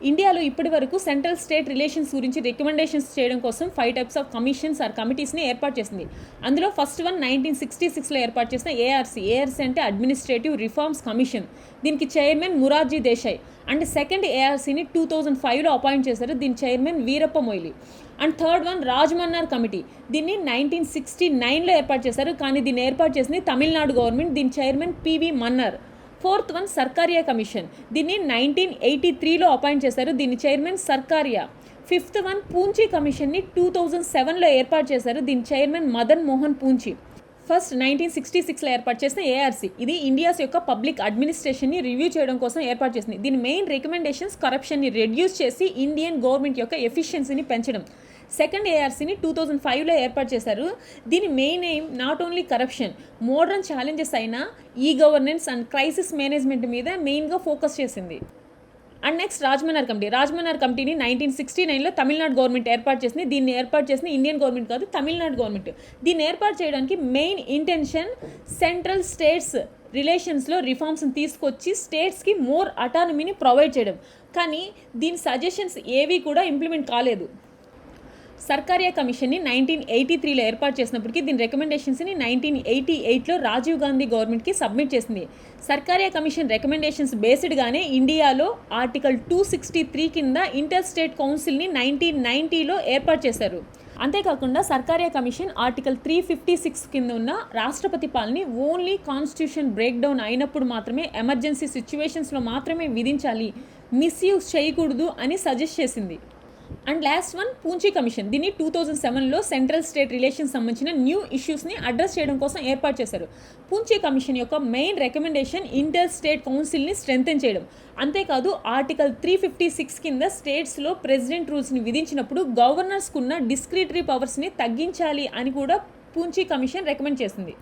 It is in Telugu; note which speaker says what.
Speaker 1: ఇండియాలో ఇప్పటి వరకు సెంట్రల్ స్టేట్ రిలేషన్స్ గురించి రికమెండేషన్స్ చేయడం కోసం 5 టైప్స్ ఆఫ్ కమిషన్స్ ఆర్ కమిటీస్ని ఏర్పాటు చేసింది. అందులో ఫస్ట్ వన్ 1966లో ఏర్పాటు చేసిన ఏఆర్సీ అంటే అడ్మినిస్ట్రేటివ్ రిఫార్మ్స్ కమిషన్. దీనికి chairman Morarji Desai. And second ఏఆర్సీని 2005లో అపాయింట్ చేశారు. దీని chairman Veerappa Moily. And third one Rajamannar committee. దీన్ని 1969లో ఏర్పాటు చేశారు, కానీ దీన్ని ఏర్పాటు చేసింది తమిళనాడు గవర్నమెంట్. దీని chairman P V Mannar. Fourth one Sarkaria commission. దీన్ని 1983లో అపాయింట్ చేశారు. దీని chairman Sarkaria. Fifth one Punchhi కమిషన్ని 2007లో ఏర్పాటు చేశారు. దీని చైర్మన్ మదన్ మోహన్ పూంచి. ఫస్ట్ 1966లో ఏర్పాటు చేసిన ఏఆర్సీ, ఇది ఇండియాస్ యొక్క పబ్లిక్ అడ్మినిస్ట్రేషన్ని రివ్యూ చేయడం కోసం ఏర్పాటు చేసింది. దీని మెయిన్ రికమెండేషన్స్ కరప్షన్ని రెడ్యూస్ చేసి ఇండియన్ గవర్నమెంట్ యొక్క ఎఫిషియన్సీని పెంచడం. సెకండ్ ఏఆర్సీని 2005లో ఏర్పాటు చేశారు. దీని main aim not only corruption, modern challenges అయిన e governance and crisis management మీద మెయిన్గా ఫోకస్ చేసింది. అండ్ నెక్స్ట్ రాజ్మన్నార్ కమిటీని 1969లో తమిళనాడు గవర్నమెంట్ ఏర్పాటు చేసింది. దీన్ని ఏర్పాటు చేసిన ఇండియన్ గవర్నమెంట్ కాదు, తమిళనాడు గవర్నమెంట్. దీన్ని ఏర్పాటు చేయడానికి మెయిన్ ఇంటెన్షన్ సెంట్రల్ స్టేట్స్ రిలేషన్స్లో రిఫార్మ్స్ని తీసుకొచ్చి స్టేట్స్కి మోర్ అటానమీని ప్రొవైడ్ చేయడం. కానీ దీని సజెషన్స్ ఏవి కూడా ఇంప్లిమెంట్ కాలేదు. సర్కారియా కమిషన్ని 1983లో ఏర్పాటు చేసినప్పటికీ దీని రికమెండేషన్స్ని 1988లో రాజీవ్ గాంధీ గవర్నమెంట్కి సబ్మిట్ చేసింది. సర్కారియా కమిషన్ రికమెండేషన్స్ బేస్డ్గానే ఇండియాలో ఆర్టికల్ 263 కింద ఇంటర్ స్టేట్ కౌన్సిల్ని 1990లో ఏర్పాటు చేశారు. అంతేకాకుండా సర్కారియా కమిషన్ ఆర్టికల్ 356 కింద ఉన్న రాష్ట్రపతి పాలనని ఓన్లీ కాన్స్టిట్యూషన్ బ్రేక్ డౌన్ అయినప్పుడు మాత్రమే, ఎమర్జెన్సీ సిచ్యువేషన్స్లో మాత్రమే విధించాలి, మిస్యూజ్ చేయకూడదు అని సజెస్ట్ చేసింది. And last one Punchhi commission. దీన్ని 2007లో సెంట్రల్ స్టేట్ రిలేషన్స్ సంబంధించిన న్యూ ఇష్యూస్ని అడ్రస్ చేయడం కోసం ఏర్పాటు చేశారు. పూంచి కమిషన్ యొక్క మెయిన్ రికమెండేషన్ ఇంటర్ స్టేట్ కౌన్సిల్ని స్ట్రెంథెన్ చేయడం. అంతేకాదు ఆర్టికల్ 356 కింద స్టేట్స్లో ప్రెసిడెంట్ రూల్స్ని విధించినప్పుడు గవర్నర్స్కున్న డిస్క్రిటరీ పవర్స్ని తగ్గించాలి అని కూడా పూంచి కమిషన్ రికమెండ్ చేసింది.